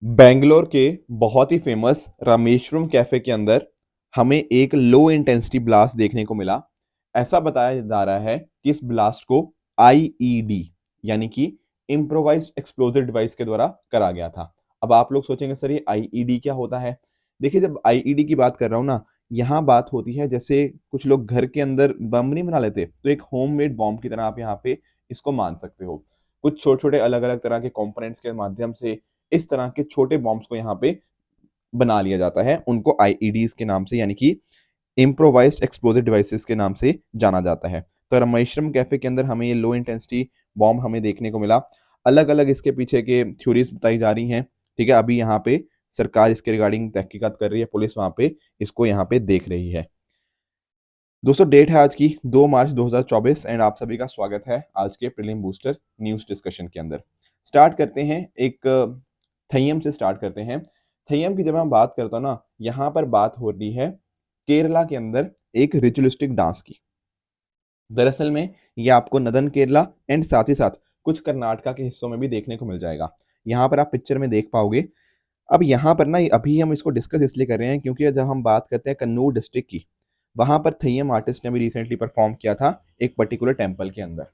बेंगलोर के बहुत ही famous Rameswaram cafe के अंदर हमें एक लो इंटेंसिटी ब्लास्ट देखने को मिला। ऐसा बताया जा रहा है कि इस ब्लास्ट को आईईडी यानी कि इम्प्रोवाइज्ड एक्सप्लोजिव डिवाइस के द्वारा करा गया था। अब आप लोग सोचेंगे सर ये आईईडी क्या होता है। देखिए, जब आईईडी की बात कर रहा हूँ ना, यहाँ बात होती है जैसे कुछ लोग घर के अंदर बम नहीं बना लेते, तो एक होममेड बॉम्ब की तरह आप यहाँ पे इसको मान सकते हो। कुछ छोटे छोटे अलग अलग तरह के कंपोनेंट्स के माध्यम से इस तरह के छोटे बॉम्ब्स को यहाँ पे बना लिया जाता है। उनको आईईडीज के नाम से यानी कि इम्प्रोवाइज्ड एक्सप्लोजिव डिवाइसेस के नाम से जाना जाता है। तो रामेश्वरम कैफे के अंदर हमें ये लो इंटेंसिटी बॉम्ब हमें देखने को मिला। अलग अलग इसके पीछे के थ्योरीज बताई जा रही हैं। ठीक है, अभी यहाँ पे सरकार इसके रिगार्डिंग तहकीकात कर रही है, पुलिस वहां पे इसको यहाँ पे देख रही है। दोस्तों, डेट है आज की 2 मार्च 2024 एंड आप सभी का स्वागत है आज के प्रीलिम बूस्टर न्यूज डिस्कशन के अंदर। स्टार्ट करते हैं एक थय्यम से स्टार्ट करते हैं। थय्यम की जब हम बात करते हैं ना, यहाँ पर बात हो रही है केरला के अंदर एक रिचुअलिस्टिक डांस की। दरअसल में ये आपको नदन केरला एंड साथ ही साथ कुछ कर्नाटका के हिस्सों में भी देखने को मिल जाएगा। यहाँ पर आप पिक्चर में देख पाओगे। अब यहाँ पर ना अभी हम इसको डिस्कस इसलिए कर रहे हैं क्योंकि जब हम बात करते हैं कन्नूर डिस्ट्रिक्ट की, वहां पर थय्यम आर्टिस्ट ने भी रिसेंटली परफॉर्म किया था एक पर्टिकुलर टेम्पल के अंदर।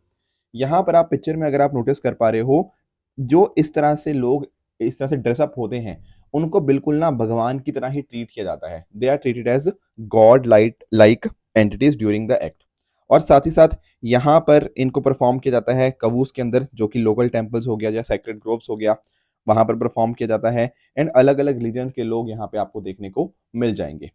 यहाँ पर आप पिक्चर में अगर आप नोटिस कर पा रहे हो, जो इस तरह से लोग इस तरह से ड्रेसअप होते हैं, उनको बिल्कुल ना भगवान की तरह ही ट्रीट किया जाता है। They are treated as god like entities during the act. और साथ ही साथ यहाँ पर इनको परफॉर्म किया जाता है कवूस के अंदर, जो कि लोकल टेम्पल्स हो गया या सैक्रेड ग्रोव्स हो गया, वहां पर परफॉर्म किया जाता है। एंड अलग अलग रिलीजन के लोग यहाँ पे आपको देखने को मिल जाएंगे।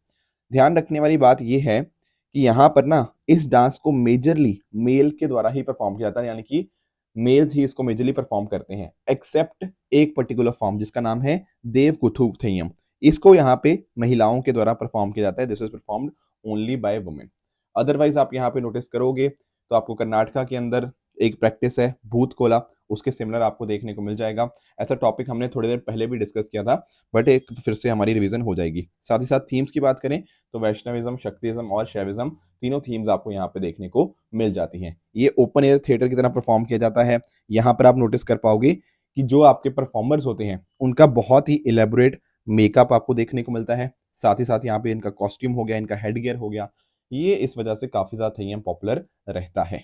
ध्यान रखने वाली बात यह है कि यहाँ पर ना इस डांस को मेजरली मेल के द्वारा ही परफॉर्म किया जाता है, यानी कि मेल्स ही इसको मेजरली परफॉर्म करते हैं, एक्सेप्ट एक पर्टिकुलर फॉर्म जिसका नाम है देवकुथु थय्यम। इसको यहाँ पे महिलाओं के द्वारा परफॉर्म किया जाता है। This is performed only by women. Otherwise आप यहाँ पे नोटिस करोगे तो आपको कर्नाटका के अंदर एक प्रैक्टिस है भूत कोला, उसके सिमिलर आपको देखने को मिल जाएगा। ऐसा टॉपिक हमने थोड़ी देर पहले भी डिस्कस किया था, बट एक फिर से हमारी रिवीजन हो जाएगी। साथ ही साथ थीम्स की बात करें तो वैष्णविज्म, शक्तिज्म और शैविज्म, तीनों थीम्स आपको यहाँ पे देखने को मिल जाती हैं। ये ओपन एयर थिएटर की तरह परफॉर्म किया जाता है। यहाँ पर आप नोटिस कर पाओगे कि जो आपके परफॉर्मर्स होते हैं उनका बहुत ही इलेबोरेट मेकअप आपको देखने को मिलता है। साथ ही साथ यहाँ पे इनका कॉस्ट्यूम हो गया, इनका हेडगियर हो गया, ये इस वजह से काफी ज्यादा थय्यम पॉपुलर रहता है।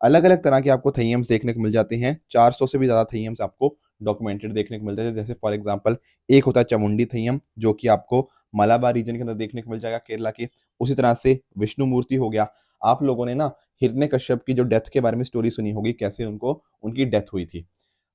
अलग अलग तरह के आपको थय्यम्स देखने को मिल जाते हैं। 400 से भी ज्यादा थय्यम्स आपको डॉक्यूमेंटेड देखने को मिलते हैं। जैसे फॉर एग्जांपल एक होता है चामुंडी थय्यम, जो कि आपको मलाबार रीजन के अंदर देखने को मिल जाएगा केरला के। उसी तरह से विष्णु मूर्ति हो गया। आप लोगों ने ना हिरण्यकश्यप की जो डेथ के बारे में स्टोरी सुनी होगी, कैसे उनको उनकी डेथ हुई थी।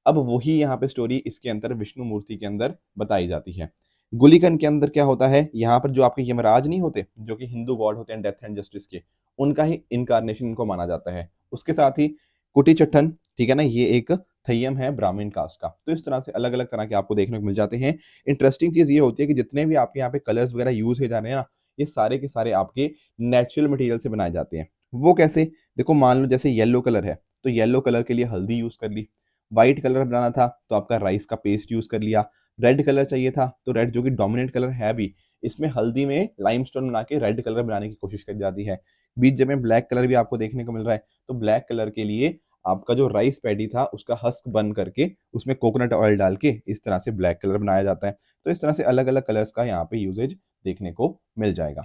अब वही यहाँ पे स्टोरी इसके अंदर विष्णु मूर्ति के अंदर बताई जाती है। गुलिकन के अंदर क्या होता है, यहाँ पर जो आपके यमराज नहीं होते, जो कि हिंदू गॉड होते हैं डेथ एंड जस्टिस के, उनका ही इनकारनेशन इनको माना जाता है। उसके साथ ही कुटी चट्टन, ठीक है ना, ये एक थय्यम है ब्राह्मण कास्ट का। तो इस तरह से अलग अलग तरह के आपको देखने को मिल जाते हैं। इंटरेस्टिंग चीज ये होती है कि जितने भी आपके यहाँ पे कलर्स वगैरह यूज किए जा रहे हैं ना, ये सारे के सारे आपके नेचुरल मटेरियल से बनाए जाते हैं। वो कैसे? देखो, मान लो जैसे येलो कलर है तो येलो कलर के लिए हल्दी यूज कर ली। व्हाइट कलर बनाना था तो आपका राइस का पेस्ट यूज कर लिया। रेड कलर चाहिए था तो रेड, जो कि डोमिनेंट कलर है भी, इसमें हल्दी में लाइमस्टोन बना के रेड कलर बनाने की कोशिश करी जाती है। बीच में ब्लैक कलर भी आपको देखने को मिल रहा है, तो ब्लैक कलर के लिए आपका जो राइस पैडी था उसका हस्क बन करके उसमें कोकोनट ऑयल डाल के इस तरह से ब्लैक कलर बनाया जाता है। तो इस तरह से अलग अलग कलर्स का यहाँ पे यूजेज देखने को मिल जाएगा।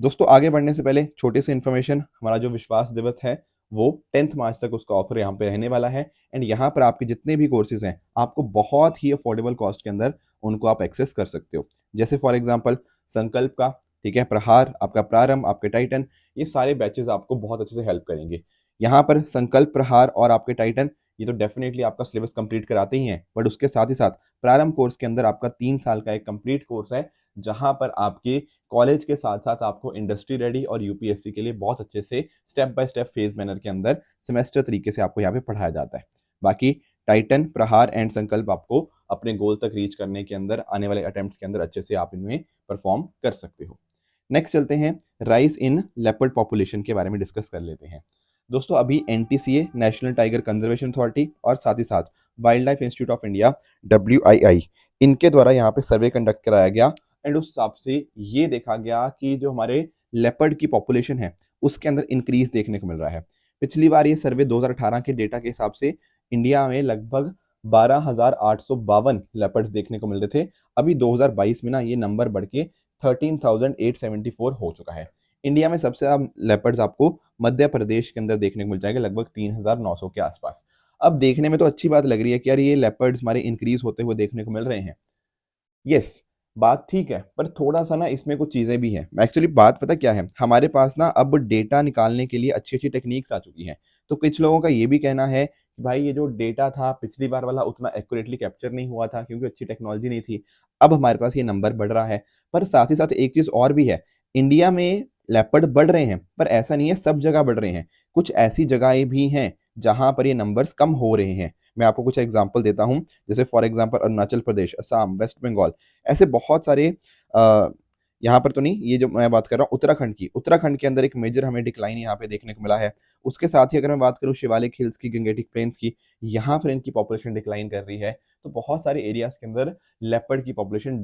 दोस्तों, आगे बढ़ने से पहले छोटे से इन्फॉर्मेशन, हमारा जो विश्वास दिवस है वो 10th मार्च तक उसका ऑफर यहाँ पे रहने वाला है। एंड यहाँ पर आपके जितने भी कोर्सेज हैं आपको बहुत ही अफोर्डेबल कॉस्ट के अंदर उनको आप एक्सेस कर सकते हो। जैसे फॉर एग्जांपल संकल्प का, ठीक है, प्रहार, आपका प्रारंभ, आपके टाइटन, ये सारे बैचेस आपको बहुत अच्छे से हेल्प करेंगे। यहाँ पर संकल्प, प्रहार और आपके टाइटन, ये तो डेफिनेटली आपका सिलेबस कंप्लीट कराते ही हैं, बट उसके साथ ही साथ प्रारंभ कोर्स के अंदर आपका 3 साल का एक कंप्लीट कोर्स है, जहां पर आपके कॉलेज के साथ साथ आपको इंडस्ट्री रेडी और यूपीएससी के लिए बहुत अच्छे से step by step phase manner के अंदर सेमेस्टर तरीके से आपको यहाँ पे पढ़ाया जाता है। बाकी टाइटन, प्रहार एंड संकल्प आपको अपने गोल तक रीच करने के अंदर, आने वाले अटेम्प्ट्स के अंदर अच्छे से आप इनमें परफॉर्म कर सकते हो। नेक्स्ट चलते हैं, राइज इन लेपर्ड पॉपुलेशन के बारे में डिस्कस कर लेते हैं। दोस्तों, अभी NTCA, national tiger conservation authority, और साथ ही साथ wild life institute of India WII, इनके द्वारा यहाँ पे सर्वे कंडक्ट कराया गया। एंड उस हिसाब से ये देखा गया कि जो हमारे लेपर्ड की पॉपुलेशन है उसके अंदर इंक्रीज देखने को मिल रहा है। पिछली बार ये सर्वे 2018 के डेटा के हिसाब से इंडिया में लगभग 12,852 लेपर्ड्स देखने को मिल रहे थे। अभी 2022 में ना ये नंबर बढ़ के 13,874 हो चुका है। इंडिया में सबसे ज्यादा लेपर्ड्स आपको मध्य प्रदेश के अंदर देखने को मिल जाएंगे, लगभग 3,900 के आसपास। अब देखने में तो अच्छी बात लग रही है कि यार ये लेपर्ड्स हमारे इंक्रीज होते हुए देखने को मिल रहे हैं। यस, बात ठीक है, पर थोड़ा सा ना इसमें कुछ चीजें भी हैं। एक्चुअली बात पता क्या है, हमारे पास ना अब डेटा निकालने के लिए अच्छी अच्छी टेक्निक्स आ चुकी हैं। तो कुछ लोगों का ये भी कहना है कि भाई ये जो डेटा था पिछली बार वाला उतना एक्यूरेटली कैप्चर नहीं हुआ था क्योंकि अच्छी टेक्नोलॉजी नहीं थी। अब हमारे पास ये नंबर बढ़ रहा है। पर साथ ही साथ एक चीज और भी है, इंडिया में लेपर्ड बढ़ रहे हैं, पर ऐसा नहीं है सब जगह बढ़ रहे हैं। कुछ ऐसी जगहें भी हैं जहां पर ये नंबर्स कम हो रहे हैं। मैं आपको कुछ एग्जांपल देता हूं, जैसे for example Arunachal Pradesh, Assam, West Bengal, ऐसे बहुत सारे अ, यहाँ पर तो नहीं, ये जो मैं बात कर रहा हूँ उत्तराखंड की, उत्तराखंड के अंदर एक मेजर हमें डिक्लाइन यहाँ पे देखने को मिला है। उसके साथ ही अगर मैं बात करूँ शिवालिक हिल्स की, गंगेटिक प्लेन्स की, यहाँ पर इनकी पॉपुलेशन डिक्लाइन कर रही है। तो बहुत सारे एरियाज के अंदर लेपर्ड की पॉपुलेशन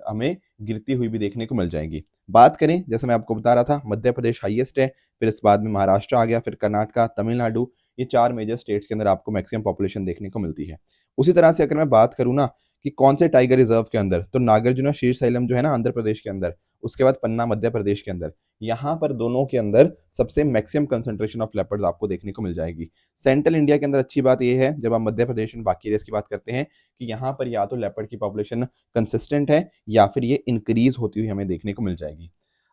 हमें गिरती हुई भी देखने को मिल जाएगी। बात करें, जैसे मैं आपको बता रहा था, मध्य प्रदेश हाईएस्ट है, फिर इस बाद में महाराष्ट्र आ गया, फिर कर्नाटका, तमिलनाडु, ये 4 मेजर स्टेट्स के अंदर आपको मैक्सिमम पॉपुलेशन देखने को मिलती है। उसी तरह से अगर मैं बात करूँ ना कि कौन से टाइगर रिजर्व के अंदर, तो नागार्जुना शीर्षाइलम जो है ना आंध्र प्रदेश के अंदर, उसके बाद पन्ना मध्य प्रदेश के अंदर, यहाँ पर दोनों के अंदर सबसे मैक्सिमम कंसंट्रेशन ऑफ लेपर्ड्स आपको देखने को मिल जाएगी। सेंट्रल इंडिया के अंदर अच्छी बात यह है, जब आप मध्य प्रदेश और बाकी एरियाज की बात करते हैं, कि यहाँ पर या तो लेपर्ड की पॉपुलेशन कंसिस्टेंट है या फिर ये इंक्रीज होती हुई हमें देखने को मिल जाएगी।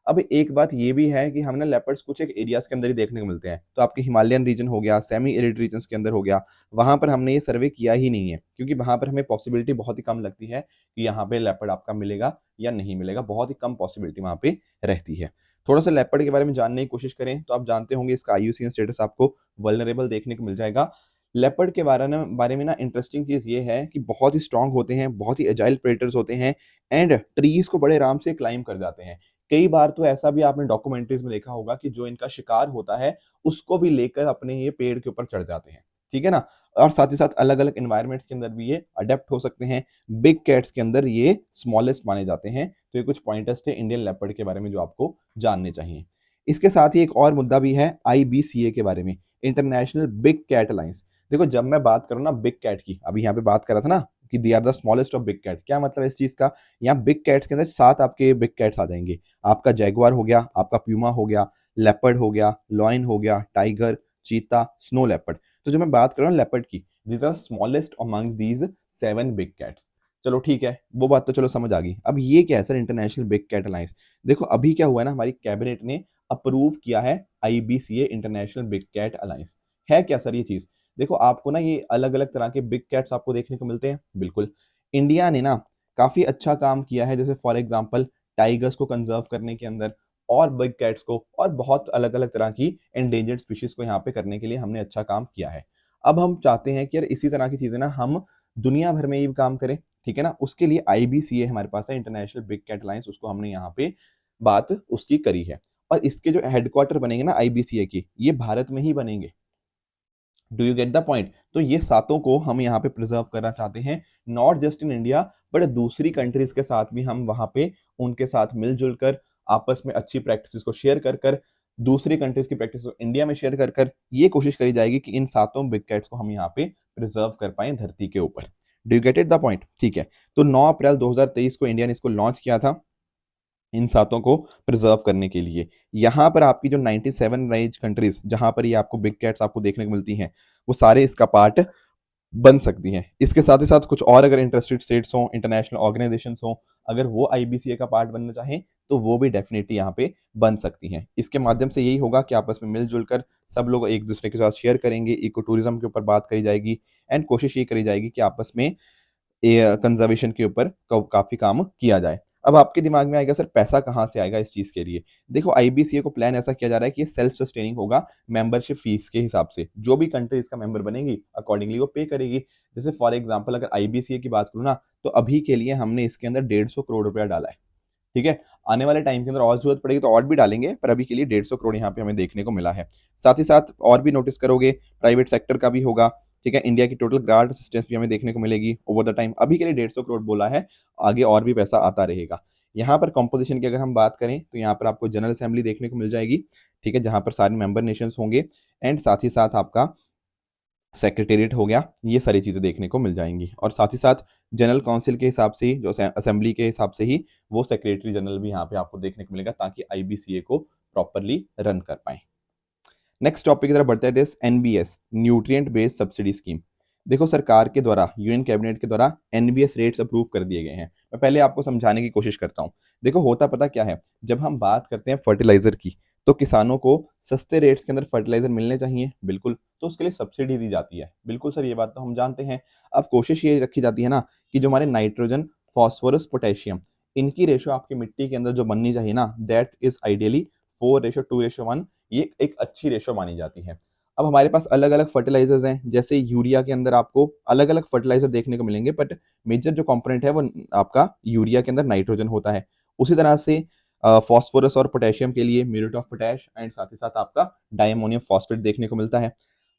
अब एक बात ये भी है कि हमने लेपर्ड्स कुछ एक एरियाज के अंदर ही देखने को मिलते हैं, तो आपके हिमालयन रीजन हो गया, सेमी एरिड रीजन के अंदर हो गया, वहां पर हमने ये सर्वे किया ही नहीं है क्योंकि वहां पर हमें पॉसिबिलिटी बहुत ही कम लगती है कि यहाँ पे लेपर्ड आपका मिलेगा या नहीं मिलेगा, बहुत ही कम पॉसिबिलिटी वहां पे रहती है। थोड़ा सा लेपर्ड के बारे में जानने की कोशिश करें तो आप जानते होंगे इसका IUCN स्टेटस आपको वल्नरेबल देखने को मिल जाएगा। लेपर्ड के बारे में ना इंटरेस्टिंग चीज ये है कि बहुत ही स्ट्रांग होते हैं, बहुत ही एजाइल प्रेडेटर्स होते हैं, एंड ट्रीज को बड़े आराम से क्लाइम कर जाते हैं। कई बार तो ऐसा भी आपने डॉक्यूमेंट्रीज में देखा होगा कि जो इनका शिकार होता है उसको भी लेकर अपने ये पेड़ के ऊपर चढ़ जाते हैं, ठीक है ना। और साथ ही साथ अलग अलग एनवायरमेंट्स के अंदर भी ये अडेप्ट हो सकते हैं। बिग कैट्स के अंदर ये स्मॉलेस्ट माने जाते हैं। तो ये कुछ पॉइंटर्स थे इंडियन लेपर्ड के बारे में जो आपको जानने चाहिए। इसके साथ ही एक और मुद्दा भी है IBCA के बारे में, इंटरनेशनल बिग कैट अलायंस। देखो जब मैं बात करूँ ना बिग कैट की, अभी यहाँ पे बात कर रहा था ना कि they are the smallest of big cat, क्या मतलब है इस चीज का, यहाँ बिग कैट्स के अंदर 7 आपके बिग कैट्स आ जाएंगे। आपका जैगुआर हो गया, आपका प्यूमा हो गया, लेपर्ड हो गया, लॉयन हो गया, टाइगर, चीता, स्नो लेपर्ड। तो जो मैं बात कर रहा हूँ लेपर्ड की, these are smallest among these 7 big cats. चलो ठीक है, वो बात तो चलो समझ आ गई। अब ये क्या है sir international big cat alliance? देखो अभी क्या हुआ है ना, हमारी कैबिनेट ने अप्रूव किया है IBCA international big cat alliance. है क्या सर ये चीज? देखो आपको ना ये अलग अलग तरह के बिग कैट्स आपको देखने को मिलते हैं, बिल्कुल। इंडिया ने ना काफी अच्छा काम किया है, जैसे फॉर एग्जांपल टाइगर्स को कंजर्व करने के अंदर, और बिग कैट्स को, और बहुत अलग अलग तरह की एंडेंजर्ड स्पीशीज को यहाँ पे करने के लिए हमने अच्छा काम किया है। अब हम चाहते हैं कि यार इसी तरह की चीजें ना हम दुनिया भर में ये काम करें, ठीक है ना। उसके लिए IBCA हमारे पास है, इंटरनेशनल बिग कैट अलायंस, उसको हमने यहाँ पे बात उसकी करी है। और इसके जो हेडक्वार्टर बनेंगे ना IBCA की, ये भारत में ही बनेंगे। Do you get the point? तो ये सातों को हम यहाँ पे प्रिजर्व करना चाहते हैं, not just in India but दूसरी कंट्रीज के साथ भी हम वहां पे उनके साथ मिलजुल कर आपस में अच्छी प्रैक्टिसेस को शेयर कर कर, दूसरी कंट्रीज की प्रैक्टिस को इंडिया में शेयर कर कर ये कोशिश करी जाएगी कि इन सातों बिग कैट्स को हम यहाँ पे प्रिजर्व कर पाए धरती के ऊपर। Do you get it the point? ठीक है। तो 9 अप्रैल 2023 को इंडिया ने इसको लॉन्च किया था, इन सातों को प्रिजर्व करने के लिए। यहाँ पर आपकी जो 97 रेंज कंट्रीज जहां पर ये आपको बिग कैट्स आपको देखने को मिलती हैं, वो सारे इसका पार्ट बन सकती हैं। इसके साथ ही साथ कुछ और अगर इंटरेस्टेड स्टेट्स हों, इंटरनेशनल ऑर्गेनाइजेशंस हों, अगर वो IBCA का पार्ट बनना चाहें तो वो भी डेफिनेटली यहाँ पे बन सकती हैं। इसके माध्यम से यही होगा कि आपस में मिलजुल कर सब लोग एक दूसरे के साथ शेयर करेंगे, इको टूरिज्म के ऊपर बात करी जाएगी, एंड कोशिश ये करी जाएगी कि आपस में कंजर्वेशन के ऊपर काफी काम किया जाए। अब आपके दिमाग में आएगा सर पैसा कहाँ से आएगा इस चीज के लिए? देखो IBCA को प्लान ऐसा किया जा रहा है कि ये सेल्फ सस्टेनिंग होगा, मेंबरशिप फीस के हिसाब से। जो भी कंट्री इसका मेंबर बनेगी अकॉर्डिंगली वो पे करेगी। जैसे फॉर एग्जांपल अगर IBCA की बात करूँ ना, तो अभी के लिए हमने इसके अंदर 150 करोड़ रुपया डाला है, ठीक है। आने वाले टाइम के अंदर और जरूरत पड़ेगी तो और भी डालेंगे, पर अभी के लिए 150 करोड़ यहाँ पे हमें देखने को मिला है। साथ ही साथ और भी नोटिस करोगे प्राइवेट सेक्टर का भी होगा, ठीक है। इंडिया की टोटल ग्रांट असिस्टेंस भी हमें देखने को मिलेगी ओवर द टाइम। अभी के लिए 150 करोड़ बोला है, आगे और भी पैसा आता रहेगा। यहाँ पर कंपोजिशन की अगर हम बात करें तो यहाँ पर आपको जनरल असेंबली देखने को मिल जाएगी, ठीक है, जहां पर सारे मेंबर नेशंस होंगे, एंड साथ ही साथ आपका सेक्रेटेरिएट हो गया, ये सारी चीज़ें देखने को मिल जाएंगी। और साथ ही साथ जनरल काउंसिल के हिसाब से ही, जो असेंबली के हिसाब से ही, वो सेक्रेटरी जनरल भी यहाँ पे आपको देखने को मिलेगा, ताकि आईबीसीए को प्रॉपरली रन कर पाए। नेक्स्ट टॉपिक की तरफ बढ़ते हैं, it is NBS, nutrient based subsidy scheme. देखो सरकार के द्वारा, यूनियन कैबिनेट के द्वारा एनबीएस रेट्स अप्रूव कर दिए गए हैं। मैं पहले आपको समझाने की कोशिश करता हूँ। देखो होता पता क्या है, जब हम बात करते हैं फर्टिलाइजर की, तो किसानों को सस्ते रेट्स के अंदर फर्टिलाइजर मिलने चाहिए, बिल्कुल, तो उसके लिए सब्सिडी दी जाती है, बिल्कुल सर, ये बात तो हम जानते हैं। अब कोशिश ये रखी जाती है ना कि जो हमारे नाइट्रोजन, फॉस्फोरस, पोटेशियम, इनकी रेशो आपकी मिट्टी के अंदर जो बननी चाहिए ना, दैट इज आइडियली 4:2:1। ये एक अच्छी रेशो मानी जाती है। अब हमारे पास अलग अलग फर्टिलाइजर्स हैं, जैसे यूरिया के अंदर आपको अलग अलग फर्टिलाइजर देखने को मिलेंगे, बट मेजर जो कंपोनेंट है वो आपका यूरिया के अंदर नाइट्रोजन होता है। उसी तरह से फॉस्फोरस और पोटेशियम के लिए म्यूरेट ऑफ पोटैश, एंड साथ ही साथ आपका डायमोनियम फॉस्फेट देखने को मिलता है।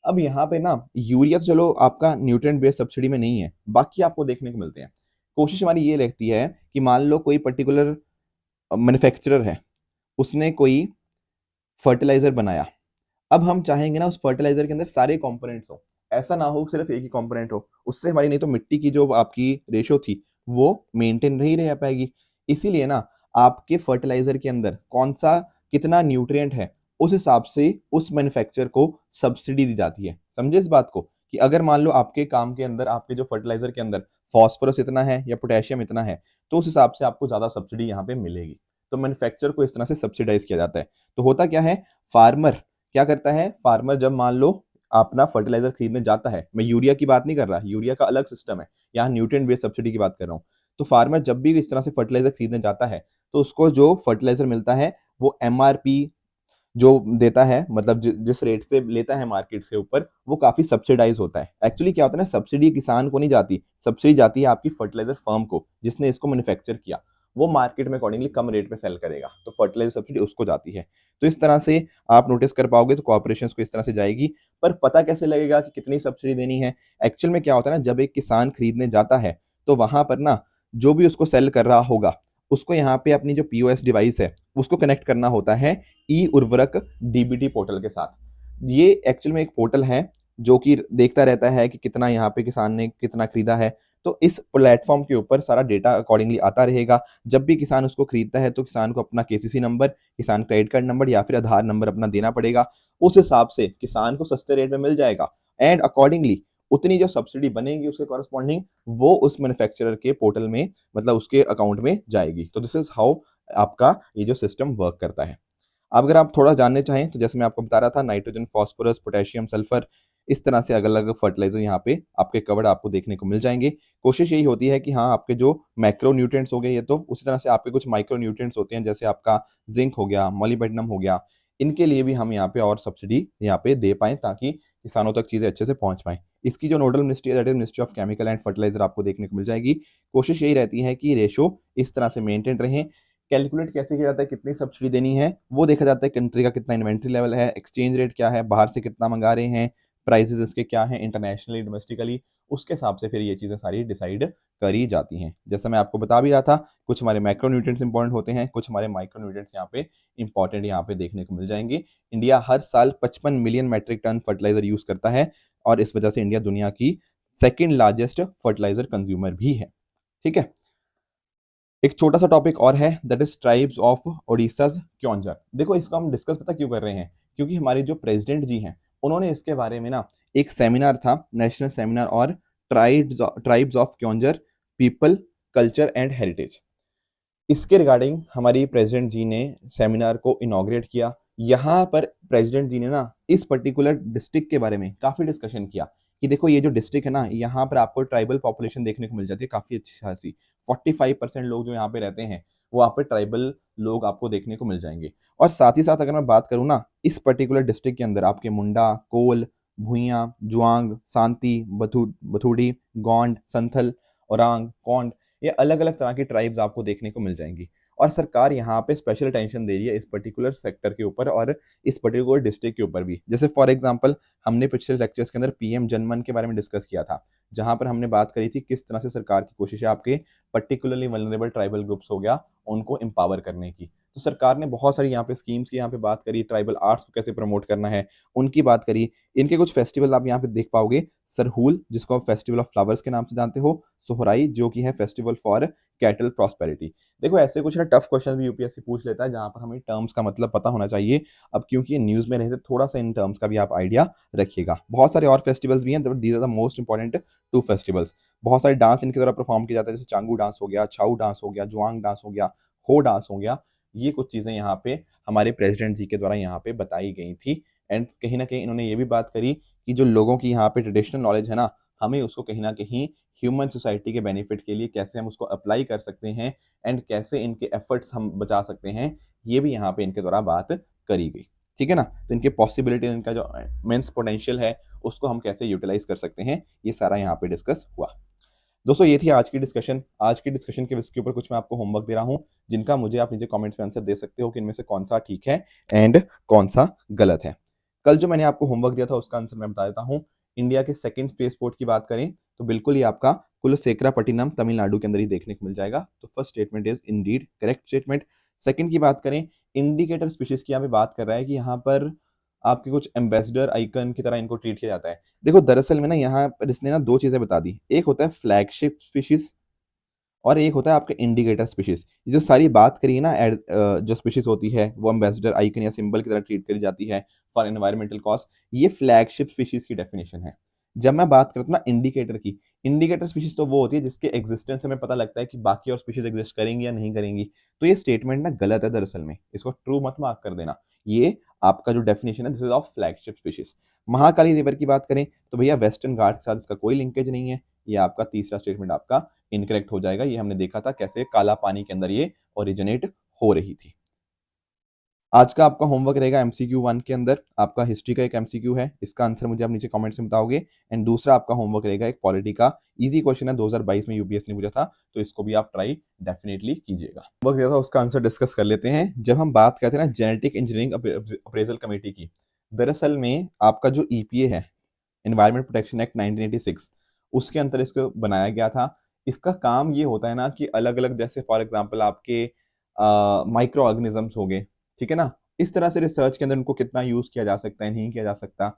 अब यहाँ पे ना यूरिया तो चलो आपका न्यूट्रिएंट बेस्ड सब्सिडी में नहीं है, बाकी आपको देखने को मिलते हैं। कोशिश हमारी ये रहती है कि मान लो कोई पर्टिकुलर मैन्युफैक्चरर है, उसने कोई फर्टिलाइजर बनाया। अब हम चाहेंगे ना उस फर्टिलाइजर के अंदर सारे कंपोनेंट्स हो, ऐसा ना हो सिर्फ एक ही कंपोनेंट हो, उससे हमारी नहीं तो मिट्टी की जो आपकी रेशो थी वो मेंटेन नहीं रह पाएगी। इसीलिए ना आपके फर्टिलाइजर के अंदर कौन सा कितना न्यूट्रिएंट है, उस हिसाब से उस मैन्युफैक्चरर को सब्सिडी दी जाती है। समझे इस बात को, कि अगर मान लो आपके काम के अंदर, आपके जो फर्टिलाइजर के अंदर फॉस्फोरस इतना है या पोटेशियम इतना है, तो उस हिसाब से आपको ज्यादा सब्सिडी यहाँ पे मिलेगी। तो मैन्युफैक्चरर को इस तरह से सब्सिडाइज किया जाता है। तो होता क्या है, फार्मर क्या करता है, फार्मर जब मान लो अपना फर्टिलाइजर खरीदने जाता है, मैं यूरिया की बात नहीं कर रहा, यूरिया का अलग सिस्टम है, यहाँ न्यूट्रिएंट बेस्ड सब्सिडी की बात कर रहा हूँ। तो फार्मर जब भी इस तरह से फर्टिलाइजर खरीदने जाता है, तो उसको जो फर्टिलाइजर मिलता है वो एमआरपी जो देता है, मतलब जिस रेट से लेता है मार्केट से ऊपर, वो काफी सब्सिडाइज होता है। एक्चुअली क्या होता है ना, सब्सिडी किसान को नहीं जाती, सब्सिडी जाती है आपकी फर्टिलाइजर फर्म को, जिसने इसको मैन्युफैक्चर किया, वो मार्केट में अकॉर्डिंगली कम रेट पे सेल करेगा, तो फर्टिलाइजर सब्सिडी उसको जाती है। तो इस तरह से आप नोटिस कर पाओगे, तो कॉर्पोरेशन को इस तरह से जाएगी। पर पता कैसे लगेगा कि कितनी सब्सिडी देनी है? एक्चुअल में क्या होता है ना, जब एक किसान खरीदने जाता है, तो वहां पर ना जो भी उसको सेल कर रहा होगा, उसको यहाँ पे अपनी जो पीओएस डिवाइस है उसको कनेक्ट करना होता है ई उर्वरक डीबीटी पोर्टल के साथ। ये एक्चुअल में एक पोर्टल है जो कि देखता रहता है कि कितना यहाँ पे किसान ने कितना खरीदा है। तो इस प्लेटफॉर्म के ऊपर सारा डेटा अकॉर्डिंगली आता रहेगा। जब भी किसान उसको खरीदता है, तो किसान को अपना केसीसी नंबर, किसान क्रेडिट कार्ड नंबर या फिर आधार नंबर अपना देना पड़ेगा। उस हिसाब से किसान को सस्ते रेट में मिल जाएगा, एंड अकॉर्डिंगली उतनी जो सब्सिडी बनेगी उसके कॉरस्पॉन्डिंग, वो उस मैन्युफैक्चरर के पोर्टल में, मतलब उसके अकाउंट में जाएगी। तो दिस इज हाउ आपका ये जो सिस्टम वर्क करता है। अब अगर आप थोड़ा जानने चाहें, तो जैसे मैं आपको बता रहा था, नाइट्रोजन, फॉस्फोरस, पोटेशियम, सल्फर, इस तरह से अलग अलग फर्टिलाइजर यहाँ पे आपके कवर्ड आपको देखने को मिल जाएंगे। कोशिश यही होती है कि हाँ, आपके जो मैक्रो न्यूट्रिएंट्स हो गए ये, तो उसी तरह से आपके कुछ माइक्रो न्यूट्रिएंट्स होते हैं, जैसे आपका जिंक हो गया, मॉलिब्डेनम हो गया, इनके लिए भी हम यहाँ पे और सब्सिडी यहाँ पे दे पाएं, ताकि किसानों तक चीज़ें अच्छे से पहुंच पाएं। इसकी जो नोडल मिनिस्ट्री है, that is ministry of chemical and fertiliser, आपको देखने को मिल जाएगी। कोशिश यही रहती है कि रेशो इस तरह से मेंटेन रहे। कैलकुलेट कैसे किया जाता है, कितनी सब्सिडी देनी है, वो देखा जाता है कंट्री का कितना इन्वेंट्री लेवल है, एक्सचेंज रेट क्या है, बाहर से कितना मंगा रहे हैं, प्राइसेस इसके क्या हैं इंटरनेशनली, डोमेस्टिकली, उसके हिसाब से फिर ये चीज़ें सारी डिसाइड करी जाती हैं। जैसा मैं आपको बता भी रहा था, कुछ हमारे मैक्रो न्यूट्रिएंट्स इंपॉर्टेंट होते हैं, कुछ हमारे माइक्रो न्यूट्रिएंट्स यहाँ पे इंपॉर्टेंट यहाँ पे देखने को मिल जाएंगे। इंडिया हर साल 55 million metric tonne fertiliser use करता है, और इस वजह से इंडिया दुनिया की सेकेंड लार्जेस्ट फर्टिलाइजर कंज्यूमर भी है। ठीक है, एक छोटा सा टॉपिक और है, that is tribes of Odisha's Keonjhar. देखो इसको हम डिस्कस पता क्यों कर रहे हैं, क्योंकि हमारे जो प्रेसिडेंट जी हैं, उन्होंने इसके बारे में ना एक सेमिनार था, नेशनल सेमिनार, और tribes of Keonjhar, people, culture and heritage, इसके रिगार्डिंग हमारी प्रेसिडेंट जी ने सेमिनार को इनॉग्रेट किया। यहाँ पर प्रेसिडेंट जी ने ना इस पर्टिकुलर डिस्ट्रिक्ट के बारे में काफी डिस्कशन किया, कि देखो ये जो डिस्ट्रिक्ट है ना, यहाँ पर आपको ट्राइबल पॉपुलेशन देखने को मिल जाती है काफी अच्छी खासी। 45% लोग जो यहाँ पे रहते हैं, वो यहाँ पे ट्राइबल लोग आपको देखने को मिल जाएंगे। और साथ ही साथ अगर मैं बात करूँ ना, इस पर्टिकुलर डिस्ट्रिक्ट के अंदर आपके मुंडा, कोल, भूइयां, जुआंग, सांती, बथुड़ी, गोंड, संथल, ओरांग, कौंड, ये अलग अलग तरह की ट्राइब्स आपको देखने को मिल जाएंगी। और सरकार यहाँ पे स्पेशल अटेंशन दे रही है इस पर्टिकुलर सेक्टर के ऊपर और इस पर्टिकुलर डिस्ट्रिक्ट के ऊपर भी। जैसे फॉर एग्जांपल हमने पिछले लेक्चर्स के अंदर पीएम जनमन के बारे में डिस्कस किया था, जहां पर हमने बात करी थी किस तरह से सरकार की कोशिश है आपके पर्टिकुलरली वल्नरेबल ट्राइबल ग्रुप्स हो गया उनको एम्पावर करने की। तो सरकार ने बहुत सारी यहाँ पे स्कीम्स की यहाँ पे बात करी, ट्राइबल आर्ट्स को कैसे प्रमोट करना है उनकी बात करी। इनके कुछ फेस्टिवल आप यहाँ पे देख पाओगे, सरहूल जिसको आप फेस्टिवल ऑफ फ्लावर्स के नाम से जानते हो, सोहराई जो कि है फेस्टिवल फॉर कैटल प्रॉस्पेरिटी। देखो ऐसे कुछ ना टफ क्वेश्चन भी यूपीएससी पूछ लेता है जहां पर हमें टर्म्स का मतलब पता होना चाहिए। अब क्योंकि ये न्यूज में रहते थोड़ा सा इन टर्म्स का भी आप आइडिया रखिएगा। बहुत सारे और फेस्टिवल्स भी हैं, these are the most important two festivals. बहुत सारे डांस इनके द्वारा परफॉर्म किया जाता है, जैसे चांगू डांस हो गया, छाऊ डांस हो गया, जुआंग डांस हो गया, हो डांस हो गया। ये कुछ चीजें यहाँ पे हमारे प्रेसिडेंट जी के द्वारा यहाँ पे बताई गई थी। एंड कहीं ना कहीं इन्होंने ये भी बात करी कि जो लोगों की यहाँ पे ट्रेडिशनल नॉलेज है ना, हमें उसको कहीं ना कहीं ह्यूमन सोसाइटी के बेनिफिट के लिए कैसे हम उसको अप्लाई कर सकते हैं एंड कैसे इनके एफर्ट्स हम बचा सकते हैं, ये भी यहाँ पे इनके द्वारा बात करी गई। ठीक है ना, तो इनके पॉसिबिलिटी, इनका जो मेंस पोटेंशियल है उसको हम कैसे यूटिलाइज कर सकते हैं, ये सारा यहाँ पे डिस्कस हुआ। दोस्तों ये थी आज की डिस्कशन। आज की डिस्कशन के इसके ऊपर कुछ मैं आपको होमवर्क दे रहा हूँ, जिनका मुझे आप नीचे कमेंट्स में आंसर दे सकते हो कि इनमें से कौन सा ठीक है एंड कौन सा गलत है। कल जो मैंने आपको होमवर्क दिया था उसका आंसर मैं बता देता हूँ। इंडिया के सेकंड स्पेस पोर्ट की बात करें तो बिल्कुल ही आपका कुलशेखरापट्टिनम तमिलनाडु के अंदर ही देखने को मिल जाएगा। तो first statement is Indeed correct statement. Second की बात करें, इंडिकेटर स्पीशीज की यहाँ पे बात कर रहा है कि यहाँ पर आपके कुछ एम्बेसडर आइकन की तरह इनको ट्रीट किया जाता है। देखो दरअसल में ना यहाँ पर इसने ना दो चीजें बता दी, एक होता है फ्लैगशिप स्पीशीज और एक होता है आपके इंडिकेटर स्पीशीज। ये जो सारी बात करी है ना, जो स्पीशीज होती है वो एम्बेसडर आइकन या सिंबल की तरह ट्रीट करी जाती है फॉर एनवायरमेंटल कॉज, ये फ्लैगशिप स्पीशीज की डेफिनेशन है। जब मैं बात करता हूँ ना इंडिकेटर की, इंडिकेटर स्पीशीज तो वो होती है जिसके एग्जिस्टेंस से हमें पता लगता है कि बाकी और स्पीशीज एग्जिस्ट करेंगी या नहीं करेंगी। तो ये स्टेटमेंट ना गलत है दरअसल में, इसको ट्रू मत मार्क कर देना। ये आपका जो डेफिनेशन है this is of flagship species. Mahakali river की बात करें तो भैया वेस्टर्न घाट के साथ इसका कोई लिंकेज नहीं है। ये आपका तीसरा स्टेटमेंट आपका इनकरेक्ट हो जाएगा। ये हमने देखा था कैसे काला पानी के अंदर ये ओरिजिनेट हो रही थी। आज का आपका होमवर्क रहेगा एमसीक्यू 1 के अंदर, आपका हिस्ट्री का एक एमसीक्यू है, इसका आंसर मुझे आप नीचे कमेंट्स में बताओगे। एंड दूसरा आपका होमवर्क रहेगा एक पॉलिटी का, इजी क्वेश्चन है, 2022 में यूपीएससी ने पूछा था, तो इसको भी आप ट्राई डेफिनेटली कीजिएगा। होमवर्क दिया था उसका आंसर डिस्कस कर लेते हैं। जब हम बात करते हैं ना जेनेटिक इंजीनियरिंग अप्रेजल कमेटी की, दरअसल में आपका जो ईपीए है, एनवायरमेंट प्रोटेक्शन एक्ट 1986, उसके अंदर इसको बनाया गया था। इसका काम ये होता है ना कि अलग अलग, जैसे फॉर एग्जांपल आपके माइक्रो ऑर्गेनिजम्स हो गए, ठीक है ना, इस तरह से रिसर्च के अंदर उनको कितना यूज किया जा सकता है, नहीं किया जा सकता।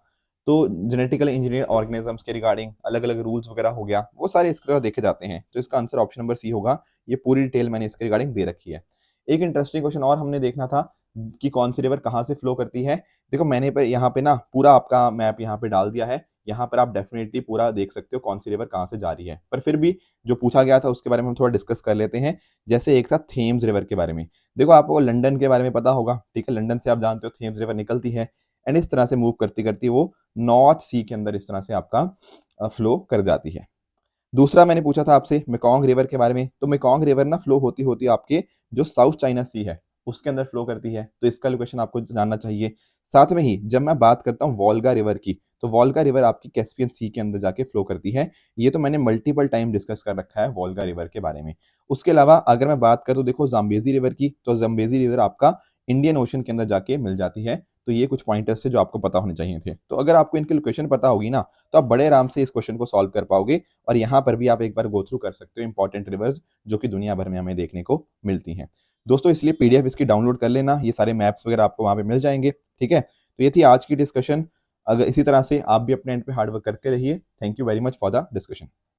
तो जेनेटिकल इंजीनियर ऑर्गेनिजम्स के रिगार्डिंग अलग अलग रूल्स वगैरह हो गया, वो सारे इसके तरह देखे जाते हैं। तो इसका आंसर ऑप्शन नंबर सी होगा। ये पूरी डिटेल मैंने इसके रिगार्डिंग दे रखी है। एक इंटरेस्टिंग क्वेश्चन और हमने देखना था कि कौन सी रिवर कहाँ से फ्लो करती है। देखो मैंने पर यहाँ पे ना पूरा आपका मैप यहाँ पे डाल दिया है, यहाँ पर आप डेफिनेटली पूरा देख सकते हो कौन सी रिवर कहाँ से जा रही है। पर फिर भी जो पूछा गया था उसके बारे में हम थोड़ा डिस्कस कर लेते हैं। जैसे एक था थेम्स रिवर के बारे में। देखो आपको लंदन के बारे में पता होगा, ठीक है, लंदन से आप जानते हो थेम्स रिवर निकलती है एंड इस तरह से मूव करती करती वो नॉर्थ सी के अंदर इस तरह से आपका फ्लो कर जाती है। दूसरा मैंने पूछा था आपसे मेकॉन्ग रिवर के बारे में। तो मेकॉन्ग रिवर ना फ्लो होती होती आपके जो साउथ चाइना सी है उसके अंदर फ्लो करती है, तो इसका लोकेशन आपको जानना चाहिए। साथ में ही जब मैं बात करता हूँ वोल्गा रिवर की, तो वोल्गा रिवर आपकी कैस्पियन सी के अंदर जाके फ्लो करती है। ये तो मैंने मल्टीपल टाइम डिस्कस कर रखा है वोल्गा रिवर के बारे में। उसके अलावा अगर मैं बात करूँ तो देखो जाम्बेजी रिवर की, तो जाम्बेजी रिवर आपका इंडियन ओशन के अंदर जाके मिल जाती है। तो ये कुछ पॉइंटर्स थे जो आपको पता होने चाहिए थे। तो अगर आपको इनकी लोकेशन पता होगी ना, तो आप बड़े आराम से इस क्वेश्चन को सॉल्व कर पाओगे। और यहाँ पर भी आप एक बार गो थ्रू कर सकते हो इंपॉर्टेंट रिवर्स जो कि दुनिया भर में हमें देखने को मिलती हैं। दोस्तों इसलिए पीडीएफ इसकी डाउनलोड कर लेना, ये सारे मैप्स वगैरह आपको वहाँ पे मिल जाएंगे। ठीक है, तो ये थी आज की डिस्कशन। अगर इसी तरह से आप भी अपने एंड पे हार्डवर्क करके रहिए। Thank you very much for the discussion.